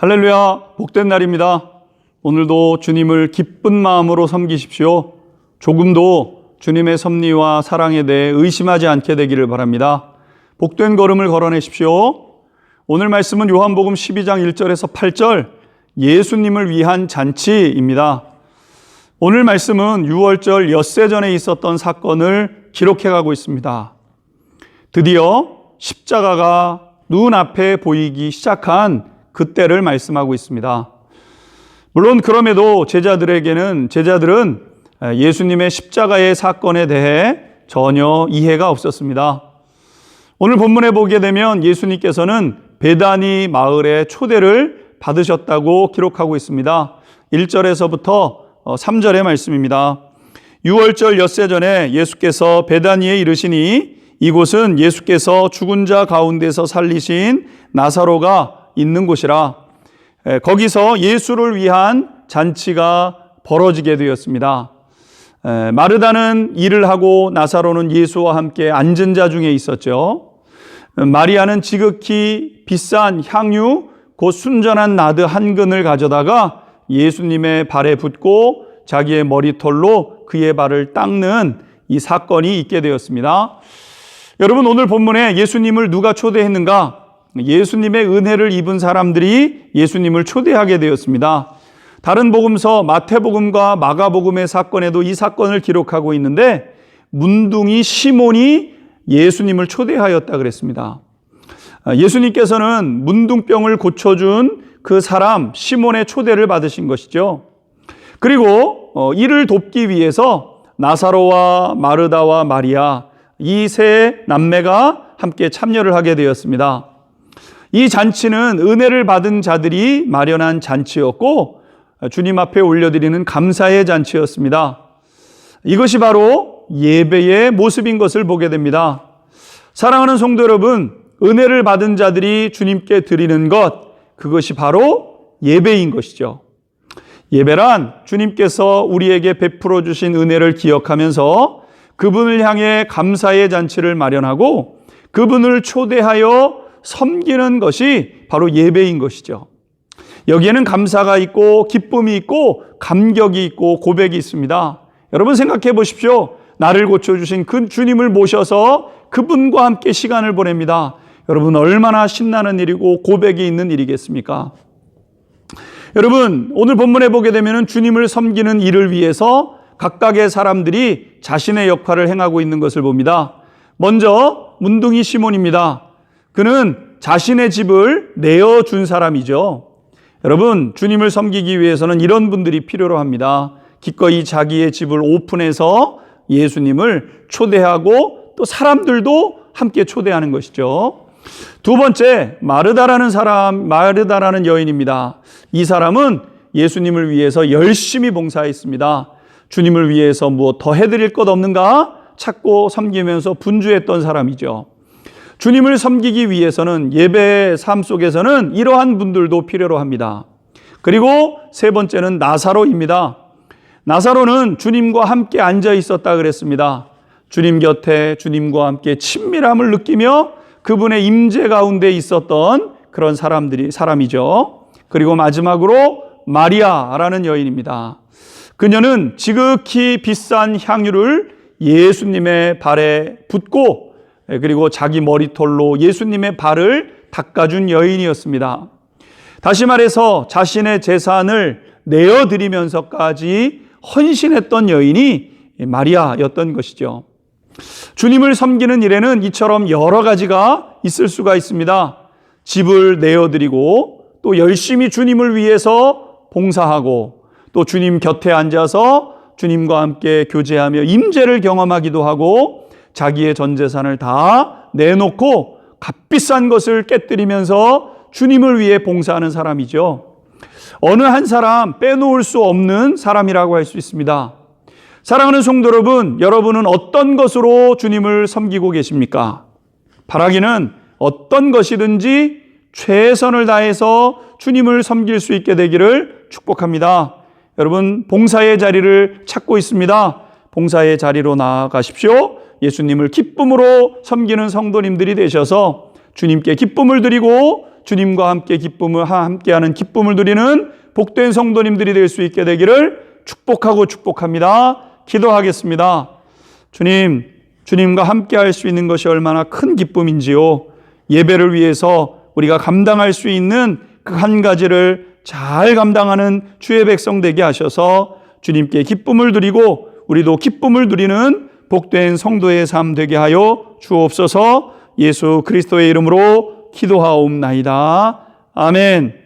할렐루야, 복된 날입니다. 오늘도 주님을 기쁜 마음으로 섬기십시오. 조금도 주님의 섭리와 사랑에 대해 의심하지 않게 되기를 바랍니다. 복된 걸음을 걸어내십시오. 오늘 말씀은 요한복음 12장 1절에서 8절 예수님을 위한 잔치입니다. 오늘 말씀은 6월절 엿새 전에 있었던 사건을 기록해가고 있습니다. 드디어 십자가가 눈앞에 보이기 시작한 그때를 말씀하고 있습니다. 물론 그럼에도 제자들은 예수님의 십자가의 사건에 대해 전혀 이해가 없었습니다. 오늘 본문에 보게 되면 예수님께서는 베다니 마을에 초대를 받으셨다고 기록하고 있습니다. 1절에서부터 3절의 말씀입니다. 6월절 엿새 전에 예수께서 베다니에 이르시니 이곳은 예수께서 죽은 자 가운데서 살리신 나사로가 있는 곳이라. 거기서 예수를 위한 잔치가 벌어지게 되었습니다. 마르다는 일을 하고 나사로는 예수와 함께 앉은 자 중에 있었죠. 마리아는 지극히 비싼 향유 곧 순전한 나드 한 근을 가져다가 예수님의 발에 붓고 자기의 머리털로 그의 발을 닦는 이 사건이 있게 되었습니다. 여러분, 오늘 본문에 예수님을 누가 초대했는가? 예수님의 은혜를 입은 사람들이 예수님을 초대하게 되었습니다. 다른 복음서 마태복음과 마가복음의 사건에도 이 사건을 기록하고 있는데 문둥이 시몬이 예수님을 초대하였다 그랬습니다. 예수님께서는 문둥병을 고쳐준 그 사람 시몬의 초대를 받으신 것이죠. 그리고 이를 돕기 위해서 나사로와 마르다와 마리아 이 세 남매가 함께 참여를 하게 되었습니다. 이 잔치는 은혜를 받은 자들이 마련한 잔치였고 주님 앞에 올려드리는 감사의 잔치였습니다. 이것이 바로 예배의 모습인 것을 보게 됩니다. 사랑하는 성도 여러분, 은혜를 받은 자들이 주님께 드리는 것, 그것이 바로 예배인 것이죠. 예배란 주님께서 우리에게 베풀어 주신 은혜를 기억하면서 그분을 향해 감사의 잔치를 마련하고 그분을 초대하여 섬기는 것이 바로 예배인 것이죠. 여기에는 감사가 있고 기쁨이 있고 감격이 있고 고백이 있습니다. 여러분 생각해 보십시오. 나를 고쳐주신 그 주님을 모셔서 그분과 함께 시간을 보냅니다. 여러분 얼마나 신나는 일이고 고백이 있는 일이겠습니까? 여러분 오늘 본문에 보게 되면 주님을 섬기는 일을 위해서 각각의 사람들이 자신의 역할을 행하고 있는 것을 봅니다. 먼저 문둥이 시몬입니다. 그는 자신의 집을 내어준 사람이죠. 여러분 주님을 섬기기 위해서는 이런 분들이 필요로 합니다. 기꺼이 자기의 집을 오픈해서 예수님을 초대하고 또 사람들도 함께 초대하는 것이죠. 두 번째, 마르다라는 여인입니다. 이 사람은 예수님을 위해서 열심히 봉사했습니다. 주님을 위해서 무엇 더 해드릴 것 없는가 찾고 섬기면서 분주했던 사람이죠. 주님을 섬기기 위해서는 예배의 삶 속에서는 이러한 분들도 필요로 합니다. 그리고 세 번째는 나사로입니다. 나사로는 주님과 함께 앉아 있었다 그랬습니다. 주님 곁에 주님과 함께 친밀함을 느끼며 그분의 임재 가운데 있었던 그런 사람이죠. 그리고 마지막으로 마리아라는 여인입니다. 그녀는 지극히 비싼 향유를 예수님의 발에 붓고 그리고 자기 머리털로 예수님의 발을 닦아준 여인이었습니다. 다시 말해서 자신의 재산을 내어드리면서까지 헌신했던 여인이 마리아였던 것이죠. 주님을 섬기는 일에는 이처럼 여러 가지가 있을 수가 있습니다. 집을 내어드리고 또 열심히 주님을 위해서 봉사하고 또 주님 곁에 앉아서 주님과 함께 교제하며 임재를 경험하기도 하고 자기의 전 재산을 다 내놓고 값비싼 것을 깨뜨리면서 주님을 위해 봉사하는 사람이죠. 어느 한 사람 빼놓을 수 없는 사람이라고 할 수 있습니다. 사랑하는 성도 여러분, 여러분은 어떤 것으로 주님을 섬기고 계십니까? 바라기는 어떤 것이든지 최선을 다해서 주님을 섬길 수 있게 되기를 축복합니다. 여러분 봉사의 자리를 찾고 있습니다. 봉사의 자리로 나아가십시오. 예수님을 기쁨으로 섬기는 성도님들이 되셔서 주님께 기쁨을 드리고 주님과 함께하는 기쁨을 누리는 복된 성도님들이 될 수 있게 되기를 축복합니다. 기도하겠습니다. 주님과 함께할 수 있는 것이 얼마나 큰 기쁨인지요. 예배를 위해서 우리가 감당할 수 있는 그 한 가지를 잘 감당하는 주의 백성 되게 하셔서 주님께 기쁨을 드리고 우리도 기쁨을 누리는 복된 성도의 삶 되게 하여 주옵소서. 예수 그리스도의 이름으로 기도하옵나이다. 아멘.